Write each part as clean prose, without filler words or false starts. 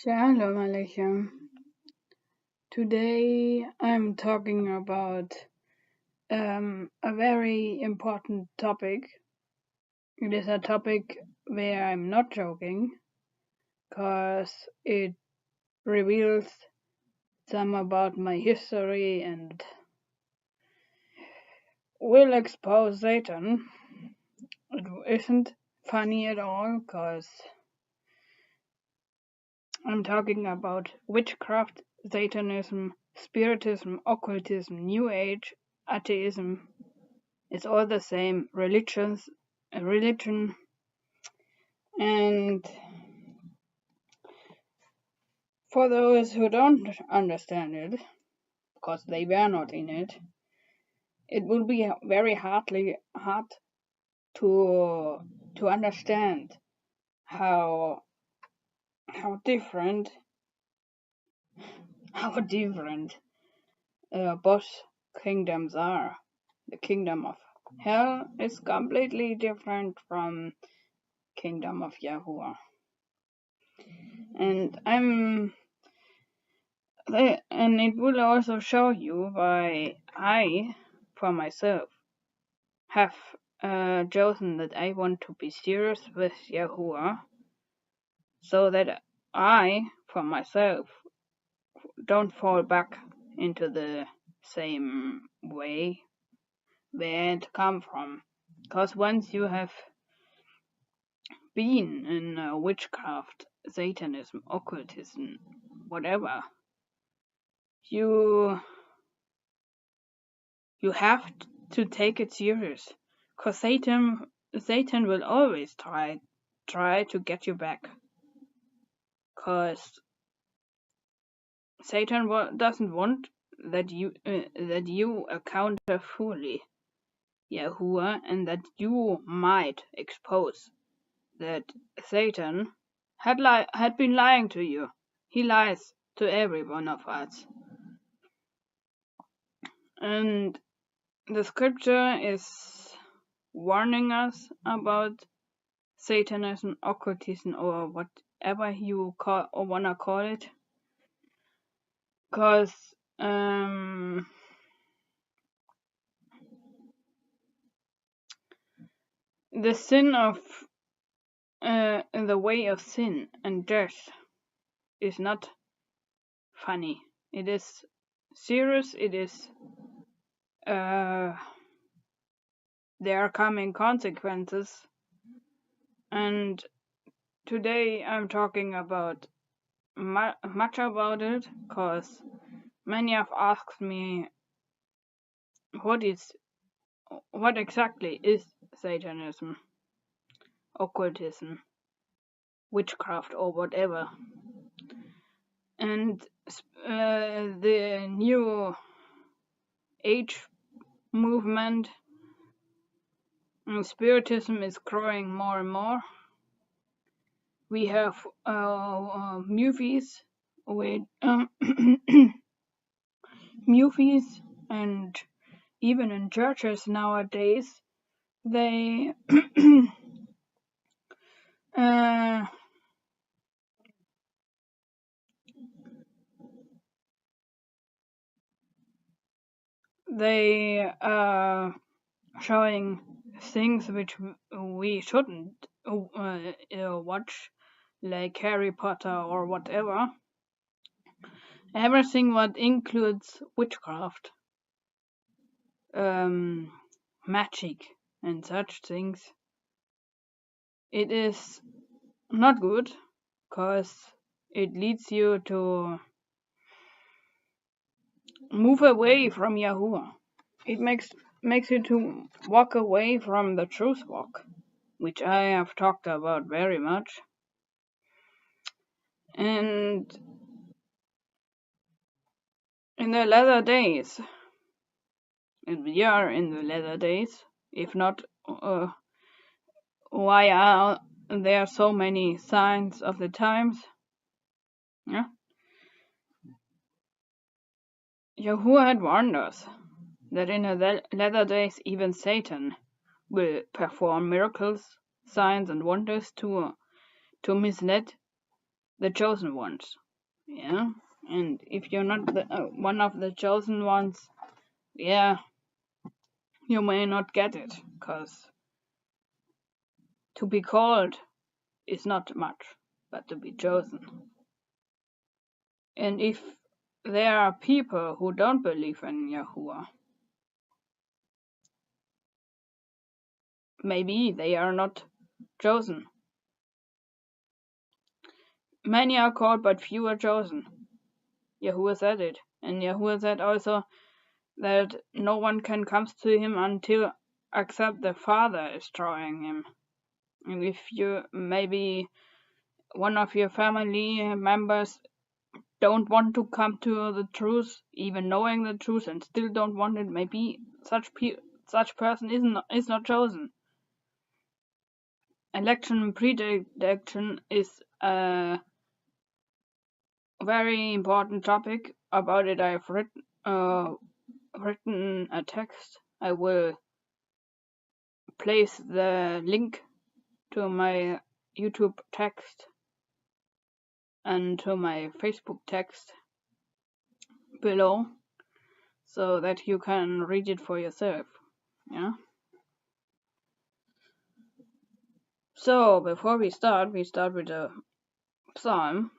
Shalom Aleichem. Today I'm talking about a very important topic. It is a topic where I'm not joking, because it reveals some about my history and will expose Satan. It isn't funny at all, because I'm talking about witchcraft, Satanism, Spiritism, Occultism, New Age, Atheism. It's all the same religion, and for those who don't understand it, because they were not in it, it will be very hard to understand how different both kingdoms are. The kingdom of hell is completely different from kingdom of Yahuwah, and it will also show you why I, for myself, have chosen that I want to be serious with Yahuwah, so that I, for myself, don't fall back into the same way where it come from. Because once you have been in witchcraft, Satanism, occultism, whatever, you have to take it serious, because Satan will always try to get you back, because Satan doesn't want that you encounter fully Yahuwah, and that you might expose that Satan had been lying to you. He lies to every one of us, and the scripture is warning us about Satanism, occultism, or whatever you wanna call it, because the sin of the way of sin and death is not funny. It is serious. It is there are coming consequences, and today I'm talking about much about it, because many have asked me what exactly is Satanism, occultism, witchcraft, or whatever. And the New Age movement, Spiritism, is growing more and more. We have movies with movies, and even in churches nowadays, they they are showing things which we shouldn't watch, like Harry Potter or whatever. Everything what includes witchcraft, magic, and such things, it is not good, because it leads you to move away from Yahuwah. It makes you to walk away from the truth walk, which I have talked about very much. And in the latter days, and we are in the latter days, if not, why are there so many signs of the times? Yeah. Yahuwah had warned us that in the latter days even Satan will perform miracles, signs, and wonders to mislead the chosen ones. Yeah, and if you're not one of the chosen ones, yeah, you may not get it, because to be called is not much, but to be chosen. And if there are people who don't believe in Yahuwah, maybe they are not chosen. Many are called, but few are chosen. Yahuwah said it. And Yahuwah said also that no one can come to him until except the Father is drawing him. And if you, maybe one of your family members don't want to come to the truth, even knowing the truth, and still don't want it, maybe such person is not chosen. Election prediction is a very important topic. About it I've written a text. I will place the link to my YouTube text and to my Facebook text below, so that you can read it for yourself. Yeah. So before we start with a psalm.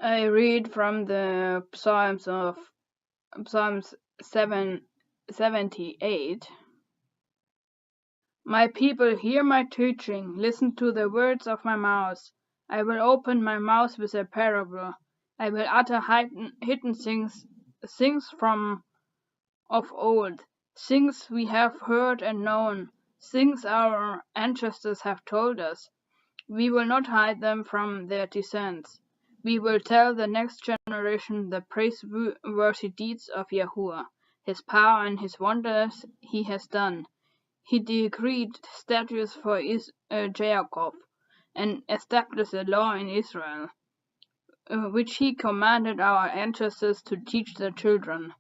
I read from the Psalms 78. My people, hear my teaching, listen to the words of my mouth. I will open my mouth with a parable. I will utter hidden things from of old, things we have heard and known, things our ancestors have told us. We will not hide them from their descendants. We will tell the next generation the praiseworthy deeds of Yahuwah, his power and his wonders he has done. He decreed statutes for Jacob, and established a law in Israel, which he commanded our ancestors to teach their children,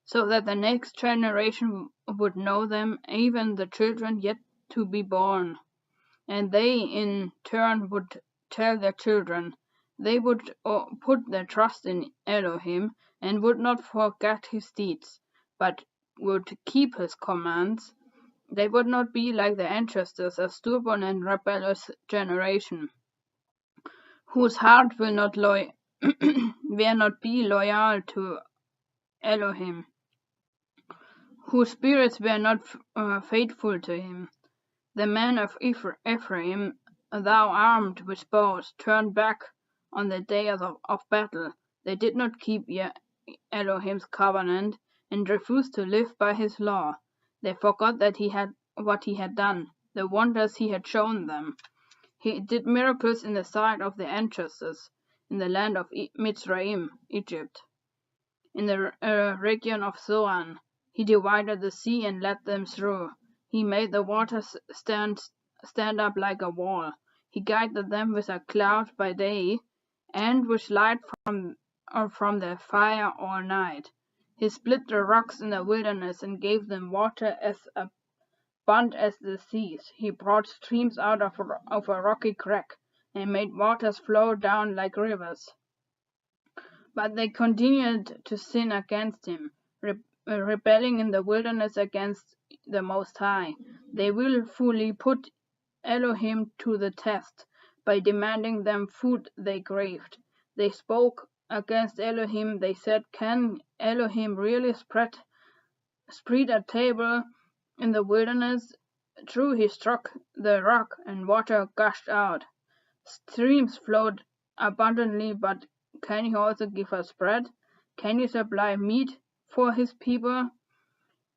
so that the next generation would know them, even the children yet to be born. And they in turn would tell their children. They would put their trust in Elohim, and would not forget his deeds, but would keep his commands. They would not be like their ancestors, a stubborn and rebellious generation, whose heart will not be loyal to Elohim, whose spirits were not faithful to him. The men of Ephraim, thou armed with bows, turned back on the day of battle. They did not keep Elohim's covenant, and refused to live by his law. They forgot that what he had done, the wonders he had shown them. He did miracles in the sight of the ancestors, in the land of Mitzrayim, Egypt, in the region of Zoan. He divided the sea and led them through. He made the waters stand up like a wall. He guided them with a cloud by day, and with light from the fire all night. He split the rocks in the wilderness and gave them water as abundant as the seas. He brought streams out of a rocky crack, and made waters flow down like rivers. But they continued to sin against him, rebelling in the wilderness against the Most High. They willfully put Elohim to the test by demanding them food they craved. They spoke against Elohim. They said, "Can Elohim really spread a table in the wilderness?" True, he struck the rock, and water gushed out. Streams flowed abundantly, but can he also give us bread? Can he supply meat for his people?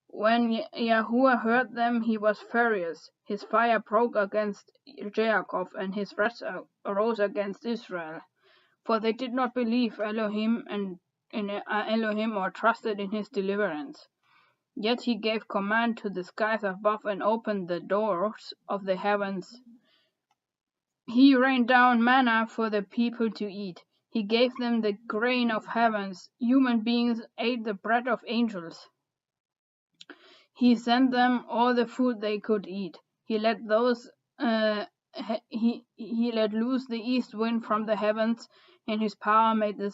When Yahuwah heard them, he was furious. His fire broke against Jacob, and his wrath arose against Israel. for they did not believe Elohim Elohim or trusted in his deliverance. Yet he gave command to the skies above and opened the doors of the heavens. He rained down manna for the people to eat. He gave them the grain of heavens. Human beings ate the bread of angels. He sent them all the food they could eat. He let loose the east wind from the heavens. In his power made the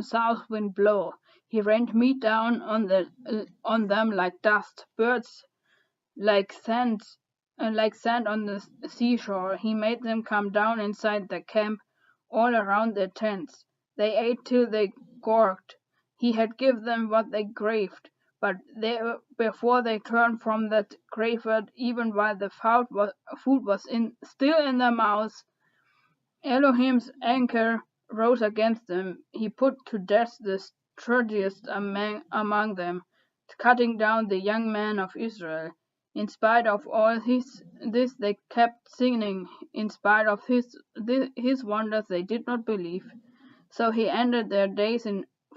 south wind blow. He rained meat down on them like dust, birds like sand on the seashore. He made them come down inside the camp, all around their tents. They ate till they gorged. He had given them what they craved, but before they turned from that craved, even while the food was still in their mouths, Elohim's anger rose against them. He put to death the sturdiest among them, cutting down the young men of Israel. In spite of all this, they kept sinning. In spite of his wonders, they did not believe. So he ended their days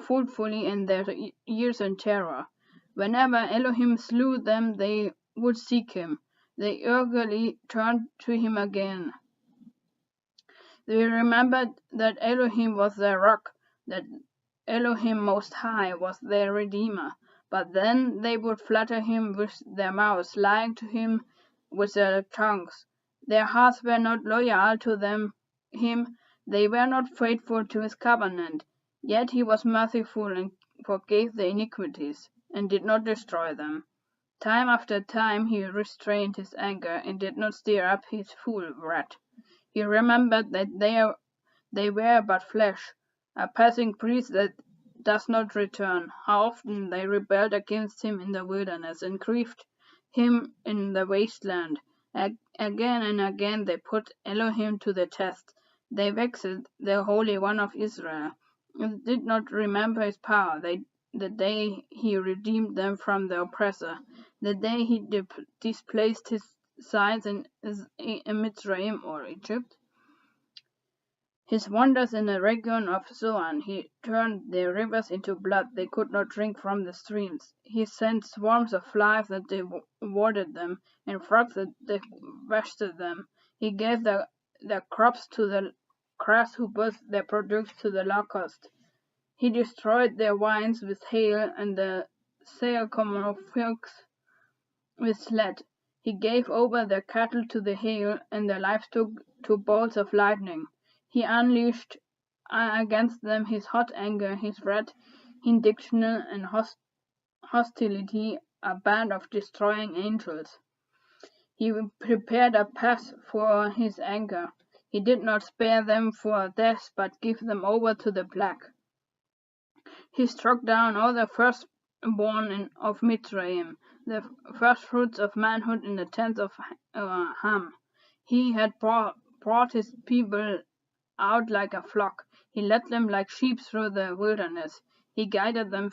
fully and their years in terror. Whenever Elohim slew them, they would seek him. They eagerly turned to him again. They remembered that Elohim was their rock, that Elohim Most High was their Redeemer. But then they would flatter him with their mouths, lying to him with their tongues. Their hearts were not loyal to him, they were not faithful to his covenant. Yet he was merciful and forgave their iniquities, and did not destroy them. Time after time he restrained his anger, and did not stir up his full wrath. He remembered that they were but flesh, a passing breeze that does not return. How often they rebelled against him in the wilderness, and grieved him in the wasteland. Again and again they put Elohim to the test. They vexed the Holy One of Israel, and did not remember his power. The day he redeemed them from the oppressor, the day he displaced his signs in Mitzrayim or Egypt, his wonders in the region of Zoan. He turned their rivers into blood. They could not drink from the streams. He sent swarms of flies that devoured them, and frogs that devasted them. He gave the crops to the grasshoppers, their produce to the locust. He destroyed their vines with hail, and the sycamore figs with sleet. He gave over their cattle to the hail, and their livestock to bolts of lightning. He unleashed against them his hot anger, his wrath, indignation, and hostility, a band of destroying angels. He prepared a path for his anger. He did not spare them for death, but gave them over to the plague. He struck down all the firstborn of Mitzrayim, the firstfruits of manhood in the tents of Ham. He had brought his people out like a flock. He led them like sheep through the wilderness. He guided them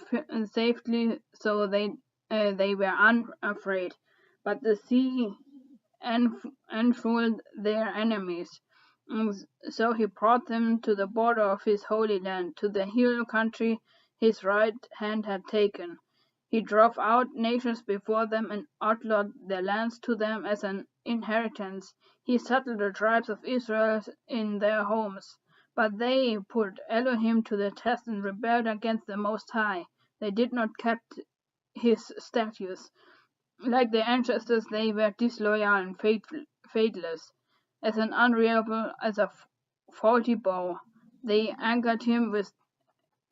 safely, so they were unafraid. But the sea enfolded their enemies. So he brought them to the border of his holy land, to the hill country his right hand had taken. He drove out nations before them and outlawed their lands to them as an inheritance. He settled the tribes of Israel in their homes. But they put Elohim to the test and rebelled against the Most High. They did not keep his statutes. Like their ancestors, they were disloyal and faithless. As an unreliable as a faulty bow, they angered him with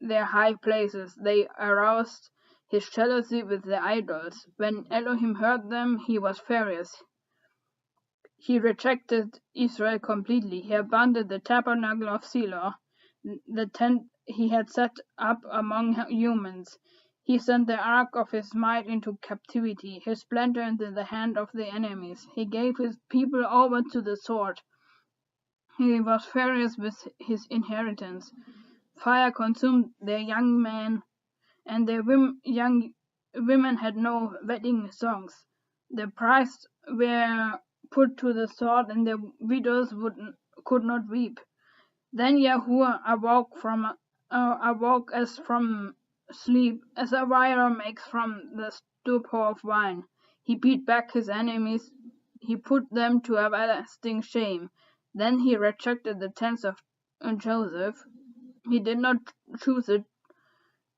their high places. They aroused his jealousy with their idols. When Elohim heard them, he was furious. He rejected Israel completely. He abandoned the tabernacle of Shiloh, the tent he had set up among humans. He sent the ark of his might into captivity, his splendor into the hand of the enemies. He gave his people over to the sword. He was furious with his inheritance. Fire consumed their young men, and their young women had no wedding songs. The priests were put to the sword, and the widows could not weep. Then Yahuwah awoke as from sleep, as a warrior makes from the stupor of wine. He beat back his enemies, he put them to everlasting shame. Then he rejected the tents of Joseph. He did not choose the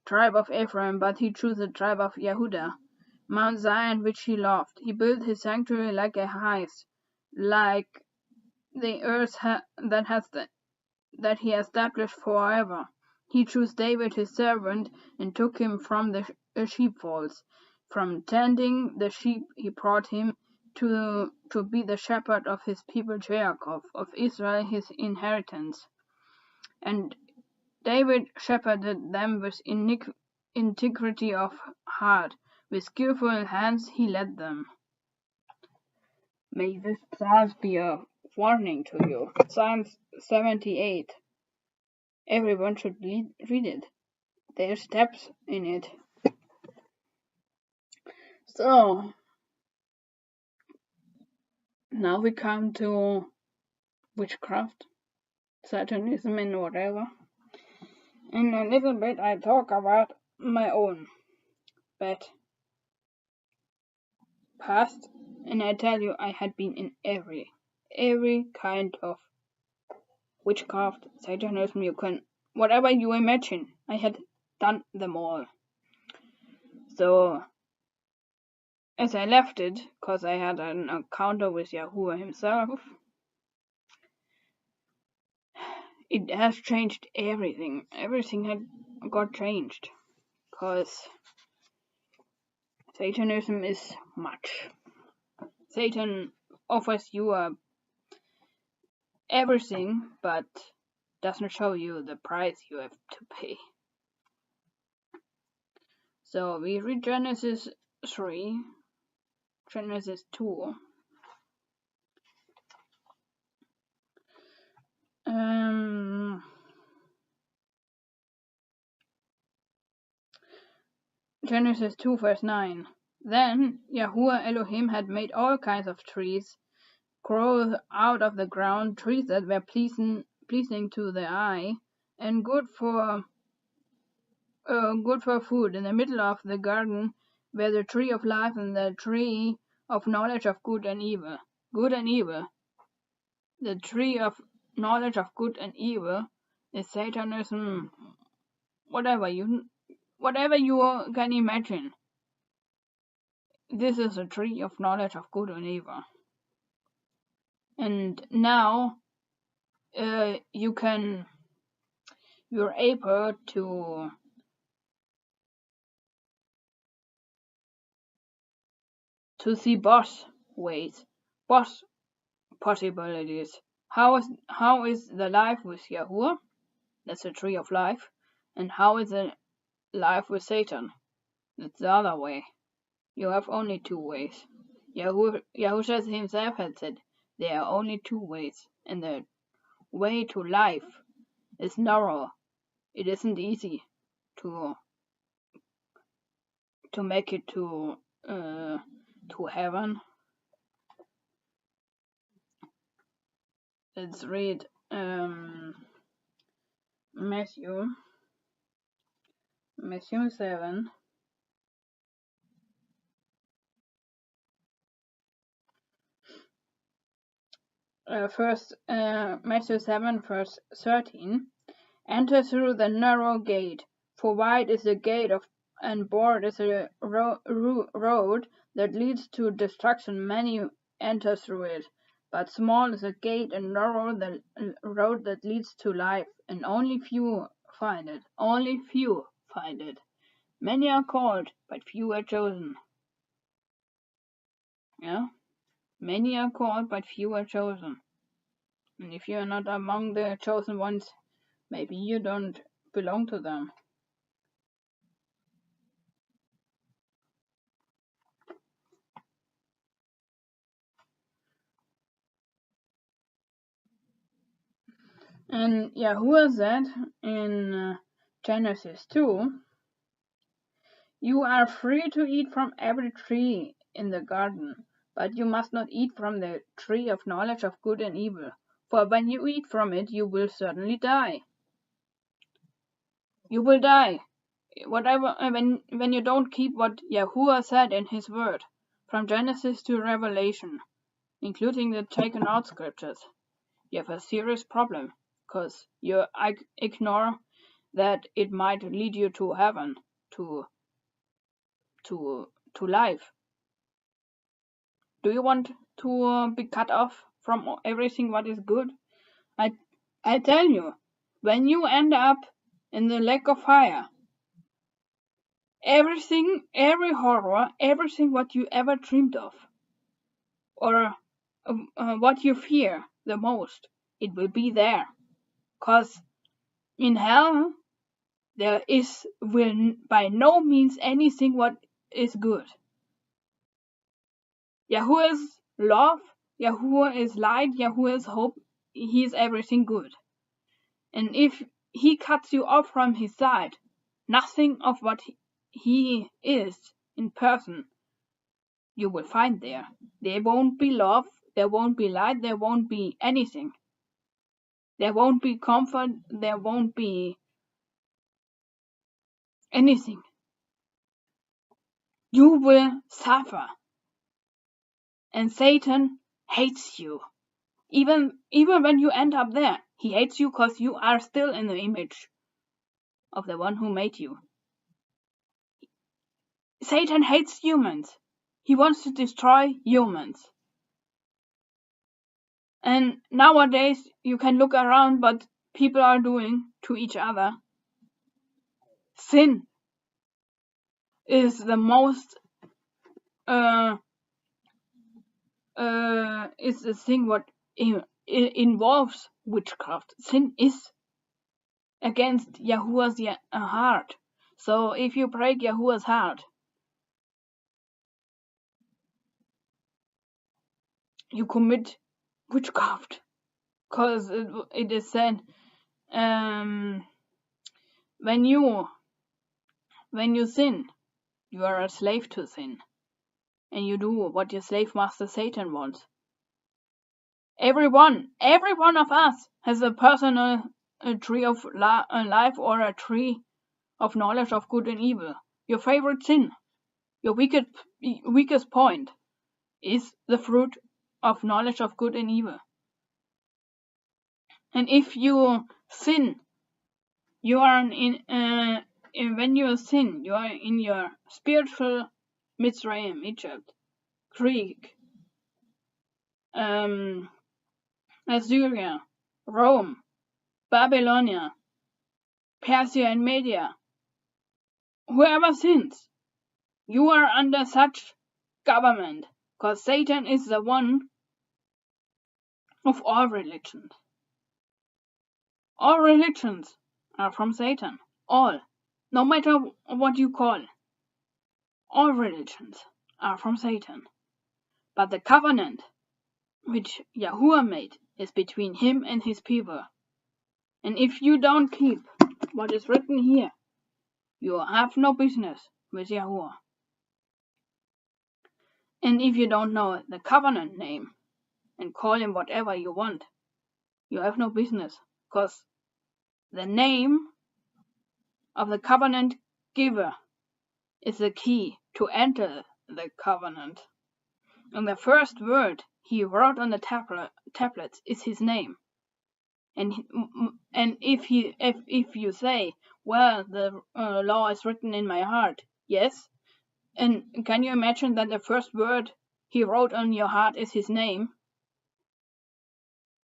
tribe of Ephraim, but he chose the tribe of Yehudah, Mount Zion which he loved. He built his sanctuary like a height, like the earth that he established forever. He chose David his servant, and took him from the sheepfolds. From tending the sheep he brought him to be the shepherd of his people Jacob, of Israel his inheritance. And David shepherded them with integrity of heart. With skillful hands he led them. May this psalm be a warning to you. Psalm 78. Everyone should read it. There are steps in it. So, now we come to witchcraft, Satanism, and whatever. In a little bit I talk about my own bad past, and I tell you I had been in every kind of witchcraft, Satanism, you can, whatever you imagine, I had done them all. So, as I left it, because I had an encounter with Yahuwah himself, it has changed everything. Everything had got changed. Because Satanism is much. Satan offers you everything, but doesn't show you the price you have to pay. So we read Genesis 3, Genesis 2. Genesis 2 verse 9. Then Yahuwah Elohim had made all kinds of trees grow out of the ground, trees that were pleasing to the eye and good for food. In the middle of the garden were the tree of life and the tree of knowledge of good and evil. Good and evil. The tree of knowledge of good and evil is Satanism. Whatever you can imagine. This is a tree of knowledge of good and evil. And now you're able to see both ways, both possibilities. How is the life with Yahuwah? That's the tree of life. And how is the life with Satan? That's the other way. You have only two ways. Yahushua himself had said there are only two ways, and the way to life is narrow. It isn't easy to make it to heaven. Let's read Matthew 7. Matthew 7 verse 13. Enter through the narrow gate, for wide is the gate and broad is the road that leads to destruction. Many enter through it, but small is the gate and narrow the road that leads to life, and only few find it. Only few find it. Many are called, but few are chosen. Yeah? Many are called, but few are chosen. And if you are not among the chosen ones, maybe you don't belong to them. And Yahuwah said in Genesis 2, you are free to eat from every tree in the garden, but you must not eat from the tree of knowledge of good and evil, For when you eat from it, you will certainly die. You will die. Whatever, when you don't keep what Yahuwah said in his word, from Genesis to Revelation, including the taken out scriptures, you have a serious problem, because you ignore that it might lead you to heaven, to life. Do you want to be cut off from everything what is good? I tell you, when you end up in the lake of fire, everything, every horror, everything what you ever dreamed of, or what you fear the most, it will be there. Because in hell, there will by no means anything what is good. Yahuwah is love, Yahuwah is light, Yahuwah is hope, he is everything good. And if he cuts you off from his side, nothing of what he is in person you will find there. There won't be love, there won't be light, there won't be anything. There won't be comfort, there won't be anything. You will suffer. And Satan hates you. Even when you end up there, he hates you because you are still in the image of the one who made you. Satan hates humans. He wants to destroy humans. And nowadays, you can look around what people are doing to each other. Sin is the most is the thing what involves witchcraft. Sin is against Yahuwah's heart. So if you break Yahuwah's heart, you commit witchcraft. Because it is said, when you sin, you are a slave to sin. And you do what your slave master Satan wants. Every one of us has a personal tree of life, or a tree of knowledge of good and evil. Your favorite sin, your weakest point, is the fruit of knowledge of good and evil. And if you sin, you are when you sin, you are in your spiritual Mitzrayim, Egypt, Greek, Assyria, Rome, Babylonia, Persia and Media. Whoever sins, you are under such government, because Satan is the one of all religions. All religions are from Satan. All. No matter what you call. All religions are from Satan. But the covenant which Yahuwah made is between him and his people. And if you don't keep what is written here, you have no business with Yahuwah. And if you don't know the covenant name and call him whatever you want, you have no business, because the name of the covenant giver is the key to enter the covenant. And the first word he wrote on the tablets is his name. And if you say, well, the law is written in my heart, yes. And can you imagine that the first word he wrote on your heart is his name?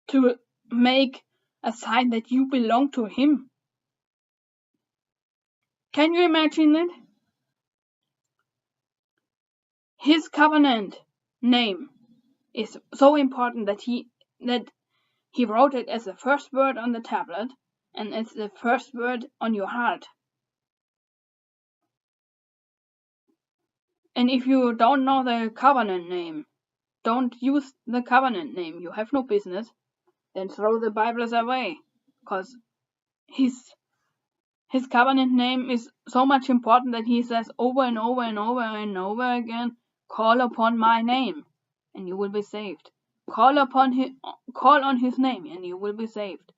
To make a sign that you belong to him. Can you imagine it? His covenant name is so important that he wrote it as the first word on the tablet and as the first word on your heart. And if you don't know the covenant name, don't use the covenant name. You have no business. Then throw the Bibles away, because his covenant name is so much important that he says over and over and over and over again, call upon my name and you will be saved. Call on his name, and you will be saved.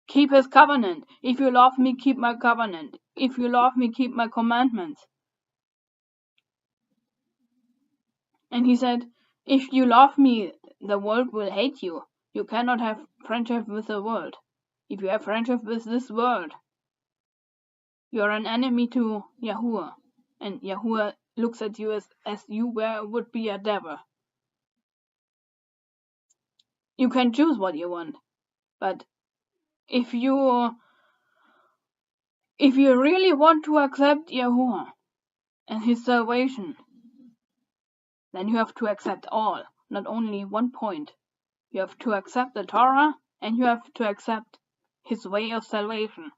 Keep his covenant. If you love me, keep my covenant. If you love me, keep my commandments. And he said, if you love me, the world will hate you. You cannot have friendship with the world. If you have friendship with this world, you are an enemy to Yahuwah. And Yahuwah looks at you as you would be a devil. You can choose what you want. But if you really want to accept Yahuwah and his salvation, then you have to accept all, not only one point. You have to accept the Torah, and you have to accept his way of salvation.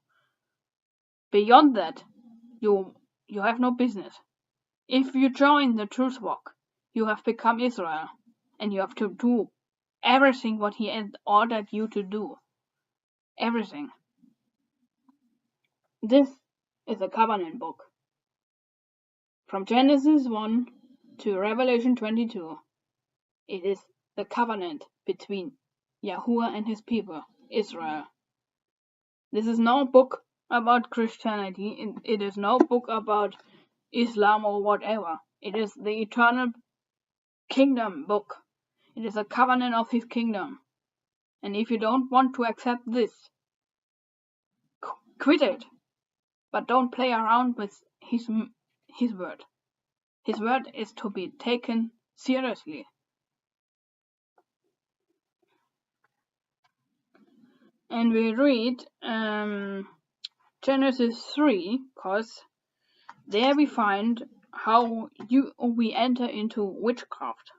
Beyond that, you have no business. If you join the truth walk, you have become Israel, and you have to do everything what he has ordered you to do. Everything. This is a covenant book. From Genesis 1 to Revelation 22, it is the covenant between Yahuwah and his people, Israel. This is no book about Christianity. It is no book about Islam or whatever. It is the eternal kingdom book. It is a covenant of his kingdom. And if you don't want to accept this, quit it. But don't play around with his word. His word is to be taken seriously. And we read Genesis 3, because there we find how we enter into witchcraft.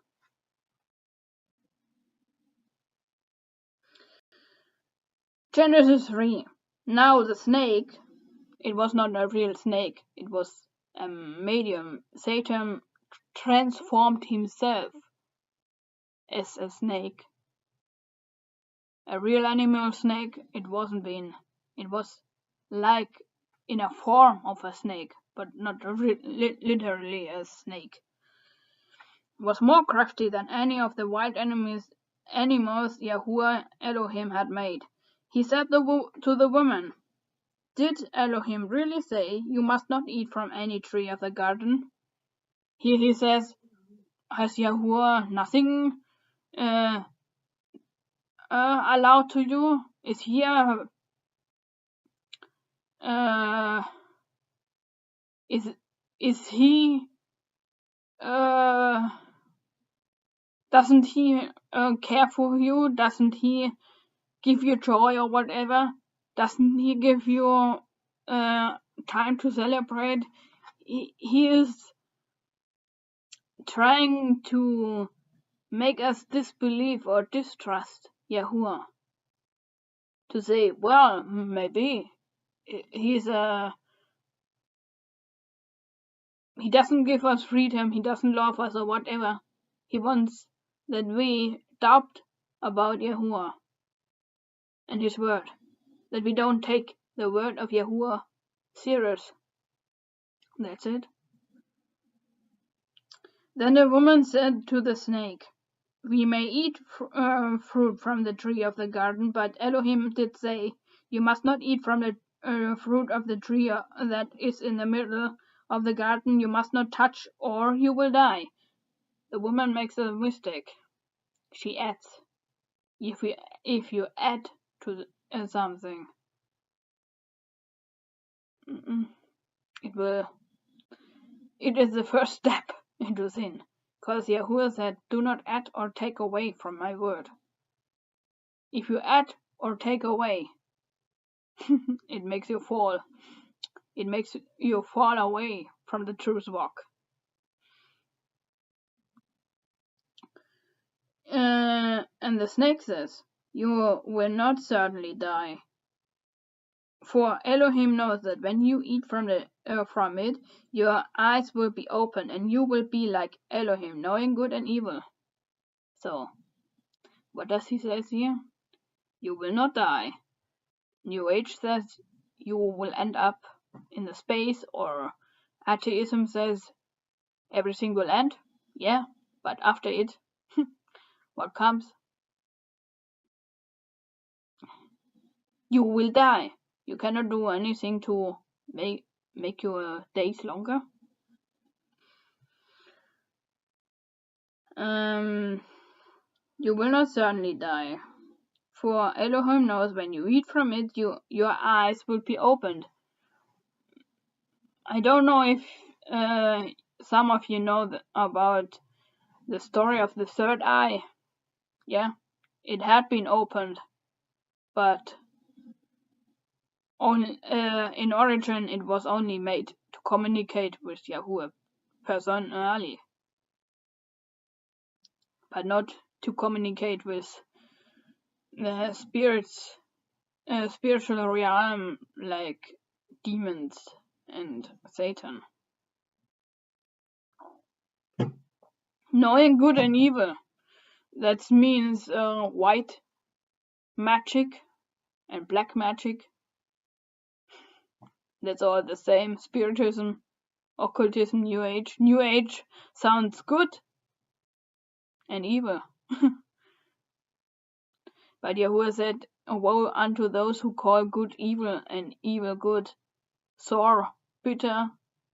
Genesis 3. Now the snake, it was not a real snake, it was a medium. Satan transformed himself as a snake. A real animal snake, it wasn't been. It was like in a form of a snake, but not literally a snake. It was more crafty than any of the wild animals Yahuwah Elohim had made. He said to the woman, did Elohim really say you must not eat from any tree of the garden? Here he says, has Yahuwah nothing allowed to you? Is here is he doesn't he care for you? Doesn't he give you joy or whatever? Doesn't he give you time to celebrate? He is trying to make us disbelieve or distrust Yahuwah. To say, well, maybe he doesn't give us freedom, he doesn't love us or whatever. He wants that we doubt about Yahuwah and his word, that we don't take the word of Yahuwah serious. That's it. Then the woman said to the snake, we may eat fruit from the tree of the garden, but Elohim did say, you must not eat from the fruit of the tree that is in the middle of the garden. You must not touch, or you will die. The woman makes a mistake. She adds, if you add to something, it is the first step into sin. Because Yahuwah said, do not add or take away from my word. If you add or take away, it makes you fall. It makes you fall away from the truth walk. And the snake says, you will not certainly die. For Elohim knows that when you eat from it, your eyes will be open, and you will be like Elohim, knowing good and evil. So, what does he say here? You will not die. New Age says you will end up in the space, or Atheism says everything will end. Yeah, but after it, what comes? You will die. You cannot do anything to make your days longer. You will not certainly die. For Elohim knows when you eat from it, your eyes will be opened. I don't know if some of you know about the story of the third eye. Yeah, it had been opened, but in origin it was only made to communicate with Yahuwah personally, but not to communicate with the spiritual realm like demons and Satan. Knowing good and evil, that means white magic and black magic. That's all the same. Spiritism, occultism, New Age. New Age sounds good and evil. But Yahuwah said, woe unto those who call good evil and evil good, sour, bitter,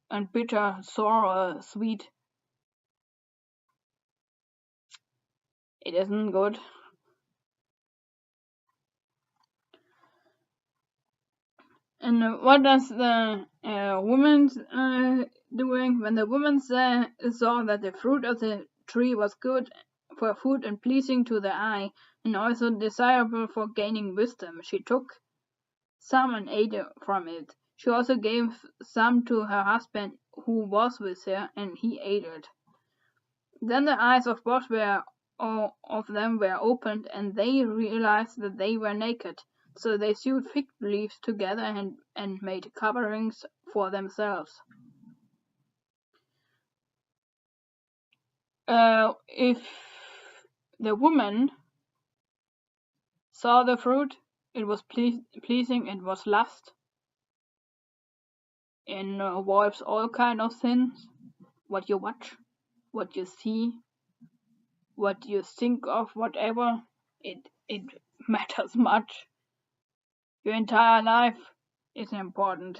and bitter, sour, sweet. It isn't good. And what does the woman doing? When the woman saw that the fruit of the tree was good for food and pleasing to the eye, and also desirable for gaining wisdom, she took some and ate from it. She also gave some to her husband who was with her, and he ate it. Then the eyes of both of them were opened, and they realized that they were naked. So they sewed fig leaves together and made coverings for themselves. If the woman saw the fruit, it was pleasing, it was lust, and involves all kind of sins. What you watch, what you see, what you think of, whatever, it matters much. Your entire life is important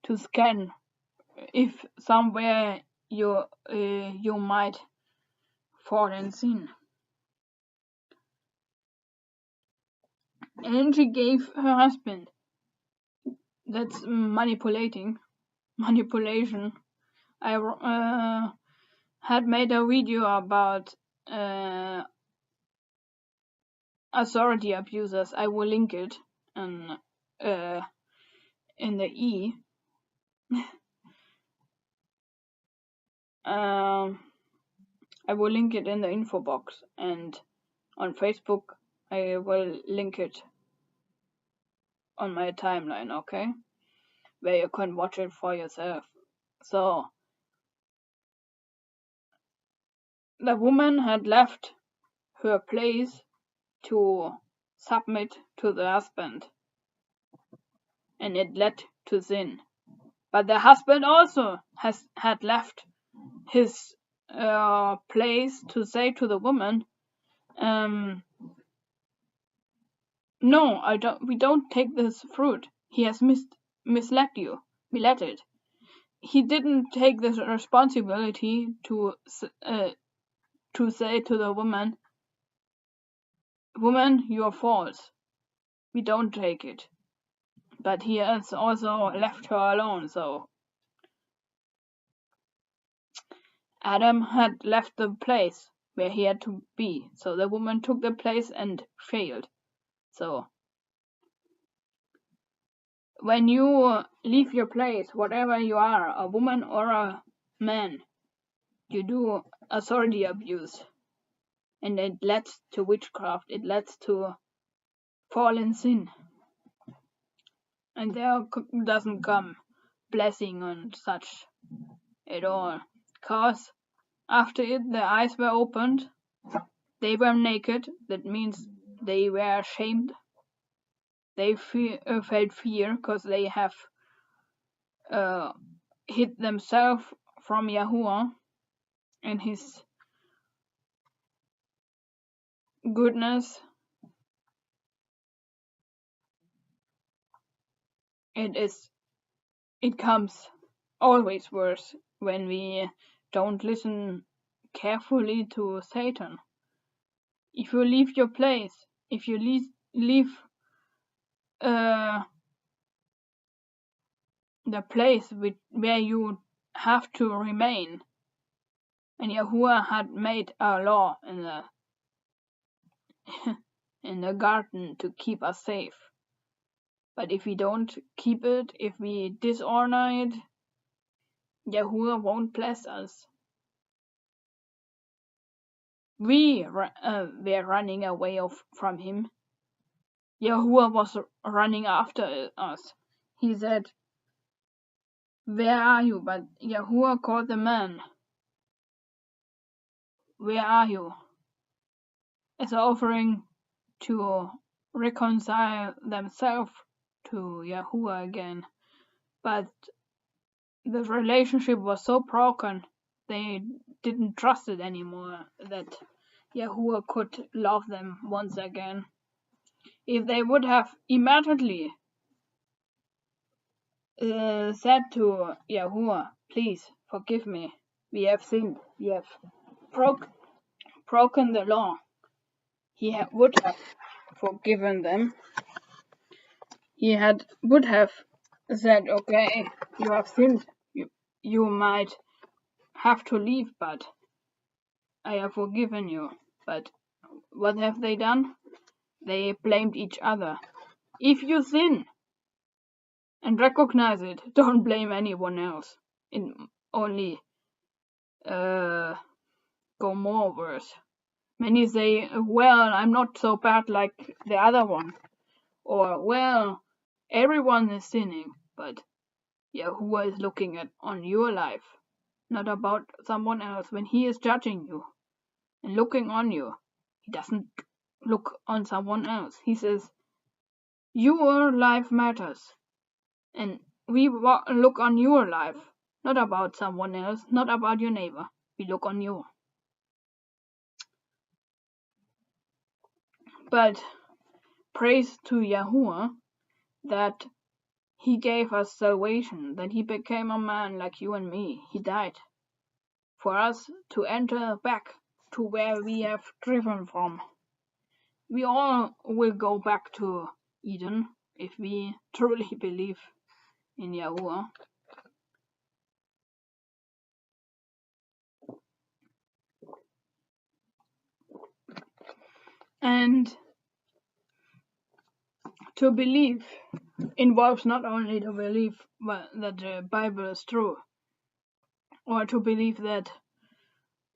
to scan if somewhere you might fall in sin. And then she gave her husband. That's manipulation. I had made a video about authority abusers. I will link it in the E. I will link it in the info box, and on Facebook I will link it on my timeline, okay? Where you can watch it for yourself. So the woman had left her place to submit to the husband, and it led to sin. But the husband also had left his place to say to the woman, no, we don't take this fruit. He has misled you. We let it. He didn't take the responsibility to say to the woman, you are false. We don't take it. But he has also left her alone, so Adam had left the place where he had to be, so the woman took the place and failed. So when you leave your place, whatever you are, a woman or a man, you do authority abuse, and it leads to witchcraft, it leads to fall in sin, and there doesn't come blessing on such at all, because after it the eyes were opened, they were naked. That means they were ashamed. They felt fear because they have hid themselves from Yahuwah and his goodness, it comes always worse when we don't listen carefully to Satan. If you leave your place, if you leave the place where you have to remain, and Yahuwah had made a law in the in the garden to keep us safe. But if we don't keep it, if we dishonor it, Yahuwah won't bless us. We were running away from him. Yahuwah was running after us. He said, "Where are you?" But Yahuwah called the man. "Where are you?" As an offering to reconcile themselves to Yahuwah again. But the relationship was so broken, they didn't trust it anymore, that Yahuwah could love them once again. If they would have immediately said to Yahuwah, "Please forgive me, we have sinned, we have broken the law," he would have forgiven them. He would have said, "Okay, you have sinned, you might have to leave, but I have forgiven you." But what have they done? They blamed each other. If you sin and recognize it, don't blame anyone else. It only go more worse. Many say, "Well, I'm not so bad like the other one," or, "Well, everyone is sinning," but Yahuwah is looking on your life, not about someone else. When he is judging you and looking on you, he doesn't look on someone else. He says, "Your life matters," and we look on your life, not about someone else, not about your neighbor. We look on you. But praise to Yahuwah that he gave us salvation, that he became a man like you and me. He died for us to enter back to where we have driven from. We all will go back to Eden if we truly believe in Yahuwah. And to believe involves not only the belief that the Bible is true, or to believe that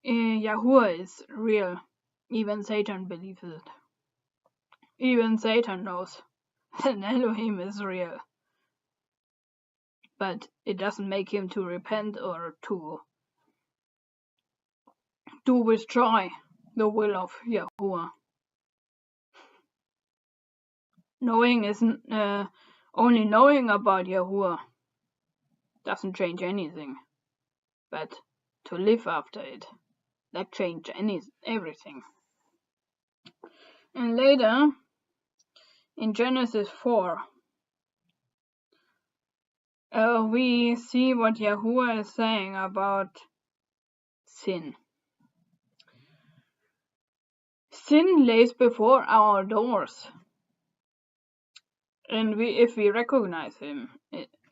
Yahuwah is real. Even Satan believes it. Even Satan knows that Elohim is real. But it doesn't make him to repent or to destroy the will of Yahuwah. Only knowing about Yahuwah doesn't change anything, but to live after it, that changes everything. And later, in Genesis 4, we see what Yahuwah is saying about sin. Sin lays before our doors, and if we recognize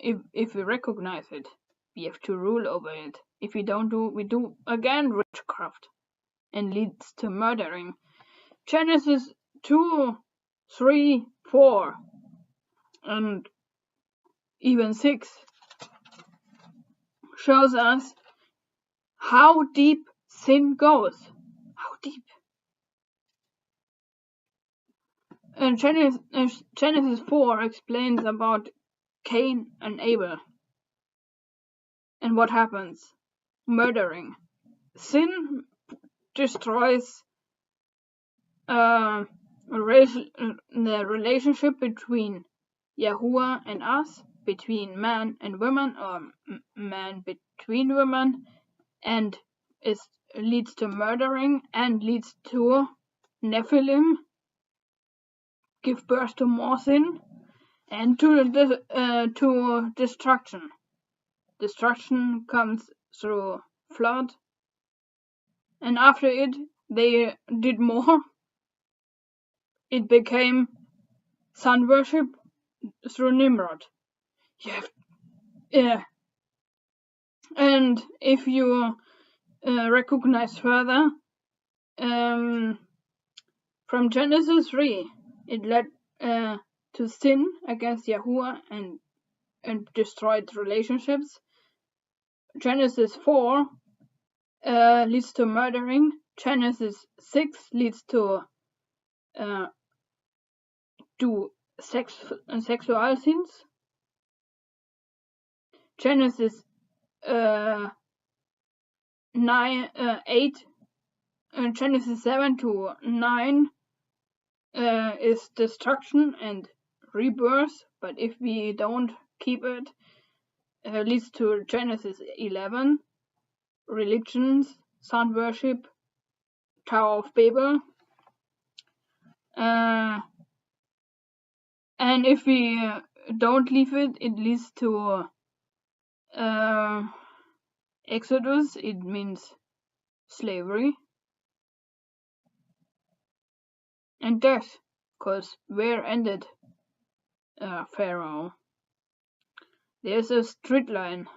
if we recognize it, we have to rule over it. If we don't we do again witchcraft, and leads to murdering. Genesis 2, 3, 4, and even 6 shows us how deep sin goes. How deep. And Genesis 4 explains about Cain and Abel. And what happens? Murdering. Sin destroys the relationship between Yahuwah and us, between man and woman, or man between women, and it leads to murdering and leads to Nephilim give birth to more sin and to destruction. Destruction comes through flood, and after it they did more. It became sun worship through Nimrod. And if you recognize further, from Genesis 3, it led to sin against Yahuwah and destroyed relationships. Genesis 4 leads to murdering. Genesis 6 leads to sexual sins. Genesis Genesis 7 to 9 is destruction and rebirth, but if we don't keep it, leads to Genesis 11, religions, sun worship, Tower of Babel. And if we don't leave it, it leads to Exodus. It means slavery. And death, because where ended Pharaoh? There's a street line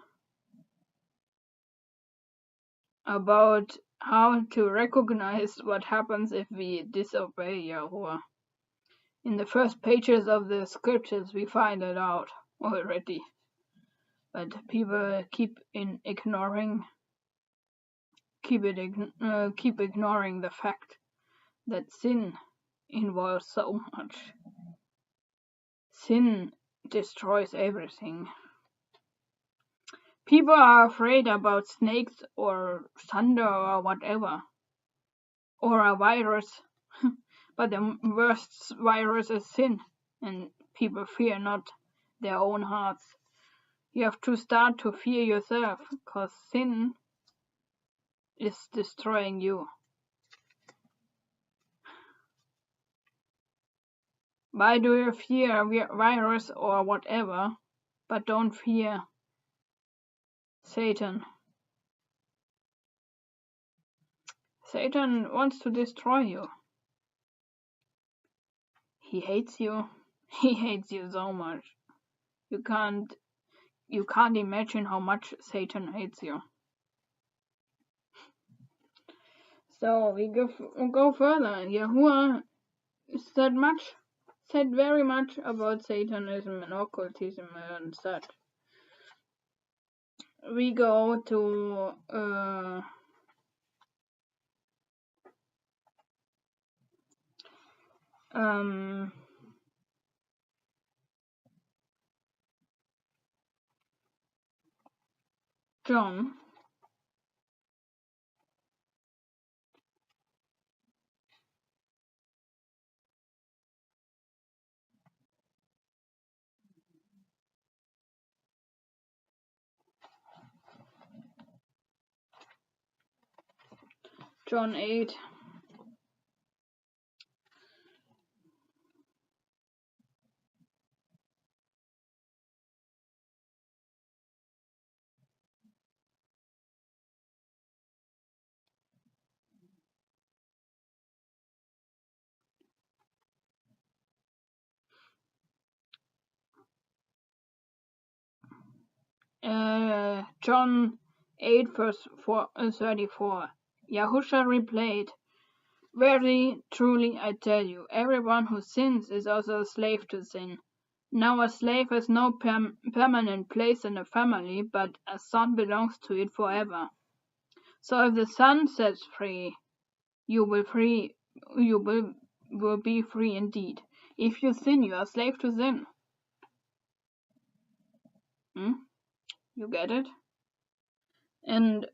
about how to recognize what happens if we disobey Yahuwah. In the first pages of the scriptures we find it out already, but people keep ignoring the fact that sin involves so much. Sin destroys everything. People are afraid about snakes or thunder or whatever, or a virus. But the worst virus is sin, and people fear not their own hearts. You have to start to fear yourself, because sin is destroying you. Why do you fear a virus or whatever, but don't fear Satan? Satan wants to destroy you. He hates you. He hates you so much. You can't imagine how much Satan hates you. So we go further. Yahuwah said very much about Satanism and occultism and such. We go to John. John 8. John 8 verse 34. Yahusha replied, "Verily, truly, I tell you, everyone who sins is also a slave to sin. Now a slave has no permanent place in a family, but a son belongs to it forever. So if the Son sets free, you will be free indeed. If you sin, you are a slave to sin." You get it? And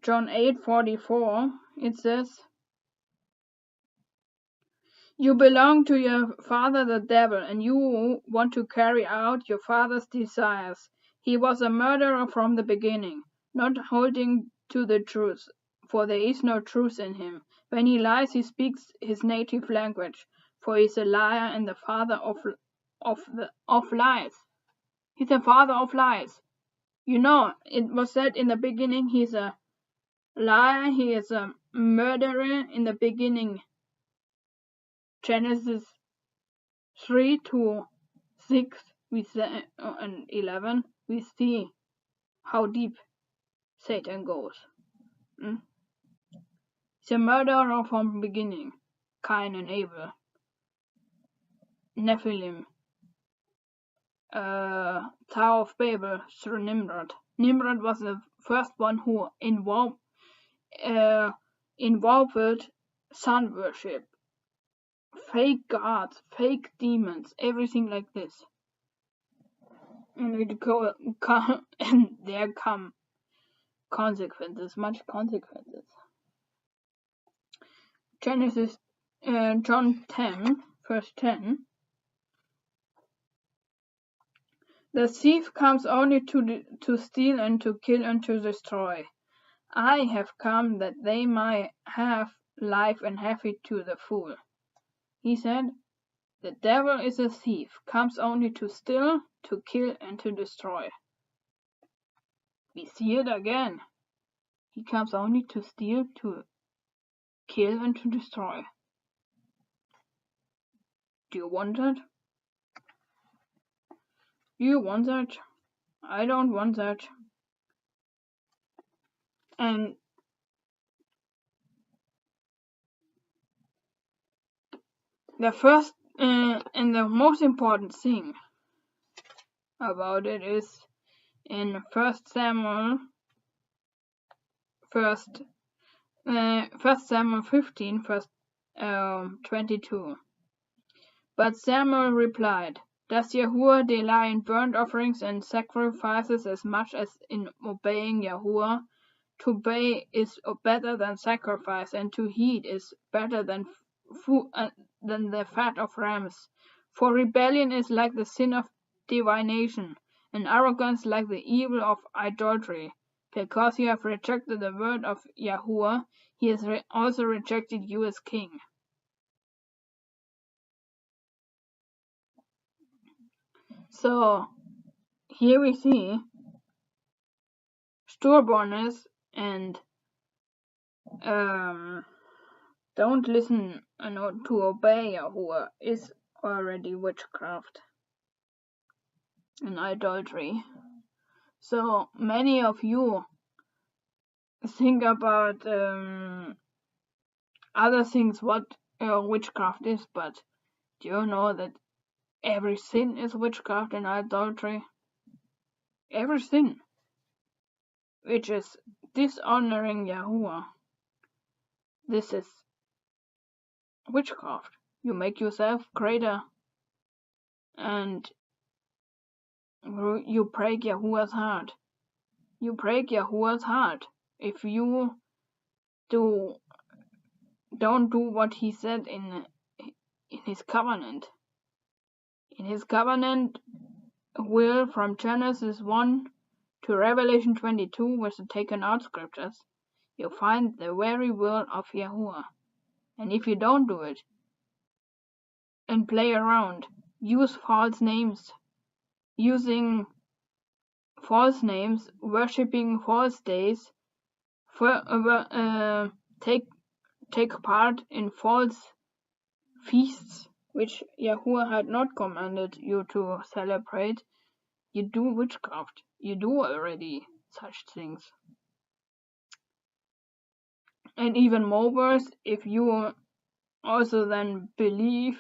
John 8:44, it says, "You belong to your father the devil, and you want to carry out your father's desires. He was a murderer from the beginning, not holding to the truth, for there is no truth in him. When he lies, he speaks his native language, for he is a liar and the father of lies. He's the father of lies. You know, it was said in the beginning he's a liar, he is a murderer in the beginning. Genesis 3 to 6 and 11, we see how deep Satan goes. He's a murderer from the beginning. Cain and Abel, Nephilim, Tower of Babel through Nimrod. Nimrod was the first one who involved sun worship, fake gods, fake demons, everything like this. And there come consequences, much consequences. John 10, verse 10. The thief comes only to steal and to kill and to destroy. I have come that they might have life and have it to the full. He said, the devil is a thief, comes only to steal, to kill, and to destroy. We see it again. He comes only to steal, to kill, and to destroy. Do you want that? Do you want that? I don't want that. And the first and the most important thing about it is in 1 Samuel 15, verse 22. But Samuel replied, does Yahuwah delight in burnt offerings and sacrifices as much as in obeying Yahuwah? To obey is better than sacrifice, and to heed is better than the fat of rams. For rebellion is like the sin of divination, and arrogance like the evil of idolatry. Because you have rejected the word of Yahuwah, he has also rejected you as king. So, here we see stubbornness and don't listen to obey Yahuwah is already witchcraft and idolatry. So many of you think about other things what witchcraft is, but do you know that every sin is witchcraft and idolatry? Every sin which is dishonoring Yahuwah, this is witchcraft. You make yourself greater and you break Yahuwah's heart. You break Yahuwah's heart if you don't do what he said in his covenant. In his covenant will from Genesis 1 to Revelation 22 with the taken out scriptures, you'll find the very will of Yahuwah. And if you don't do it and play around, use false names, using false names, worshipping false days, take part in false feasts which Yahuwah had not commanded you to celebrate, you do witchcraft. You do already such things. And even more worse, if you also then believe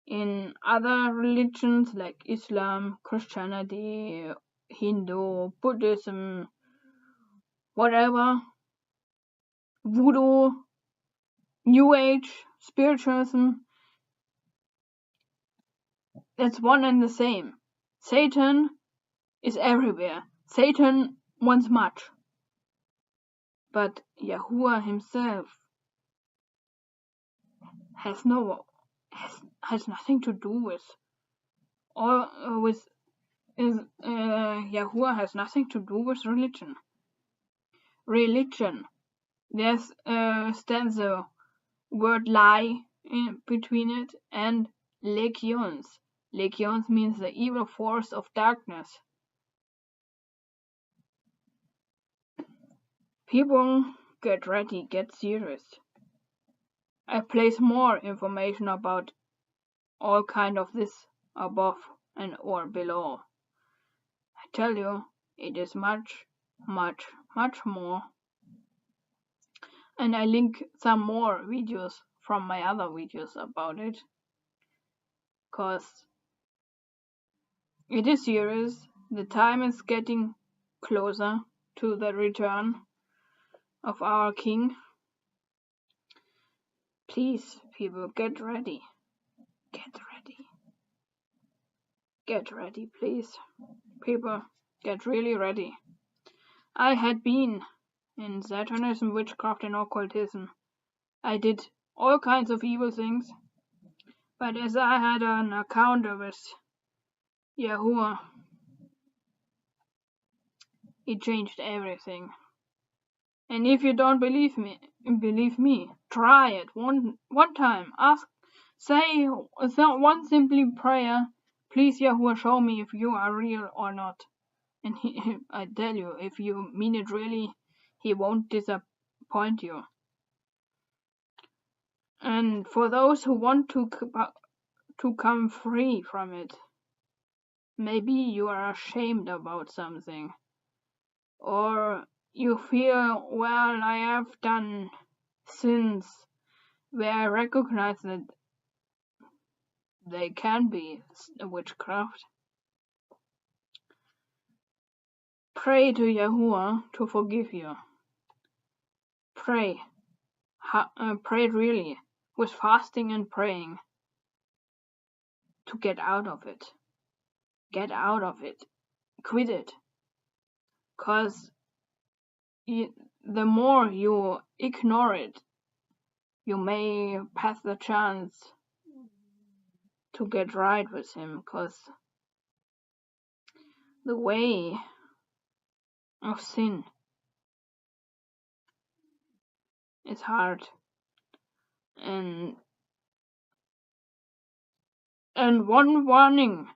in other religions like Islam, Christianity, Hindu, Buddhism, whatever, Voodoo, New Age, Spiritism, it's one and the same. Satan is everywhere. Satan wants much. But Yahuwah himself has nothing to do with Yahuwah has nothing to do with religion. Religion There's stands the word lie in between it, and legions. Legions means the evil force of darkness. People, get ready, get serious. I place more information about all kind of this above and or below. I tell you, it is much, much, much more. And I link some more videos from my other videos about it, cause it is serious. The time is getting closer to the return of our King. Please, people, get ready. Get ready. Get ready, please. People, get really ready. I had been in Satanism, Witchcraft, and Occultism. I did all kinds of evil things, but as I had an encounter with Yahuwah, it changed everything. And if you don't believe me, try it one time. Say one simple prayer. Please, Yahuwah, show me if you are real or not. And I tell you, if you mean it really, he won't disappoint you. And for those who want to come free from it, maybe you are ashamed about something, or you feel, well, I have done sins where I recognize that they can be witchcraft. Pray to Yahuwah to forgive you. Pray. Pray really, with fasting and praying, to get out of it. Get out of it. Quit it. Because the more you ignore it, you may pass the chance to get right with him, because the way of sin is hard. And one warning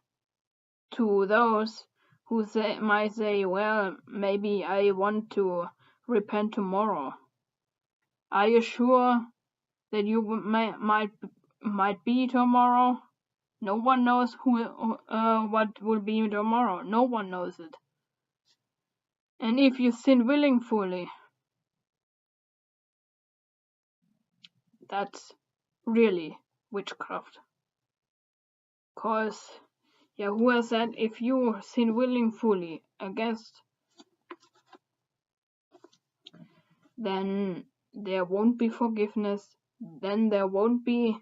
to those who might say, well, maybe I want to repent tomorrow. Are you sure that you might be tomorrow? No one knows what will be tomorrow. No one knows it. And if you sin willingly, that's really witchcraft. Because Yahuwah said, if you sin willingly against, then there won't be forgiveness, then there won't be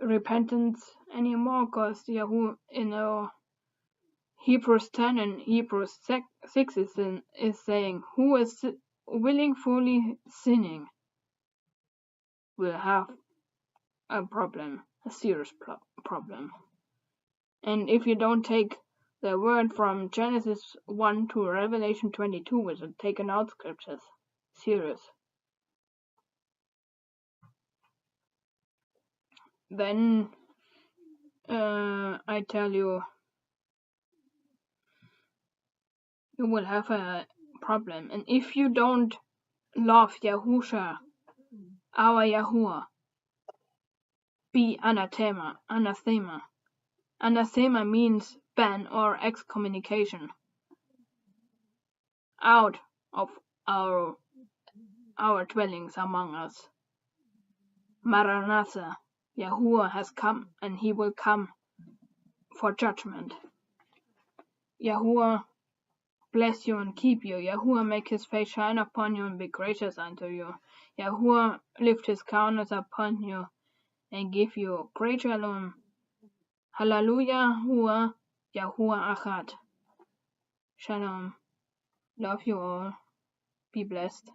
repentance anymore, because Yahuwah, Hebrews 10 and Hebrews 6 is saying, who is willingly sinning will have a problem, a serious problem. And if you don't take the word from Genesis 1 to Revelation 22, which are taken out scriptures, serious, then I tell you, you will have a problem. And if you don't love Yahusha, our Yahuwah, be anathema. Anathema means ban or excommunication. Out of our dwellings among us. Maranatha, Yahuwah has come, and he will come for judgment. Yahuwah bless you and keep you. Yahuwah make his face shine upon you and be gracious unto you. Yahuwah lift his countenance upon you and give you great shalom. Hallelujah, Yahuwah Achad. Shalom. Love you all. Be blessed.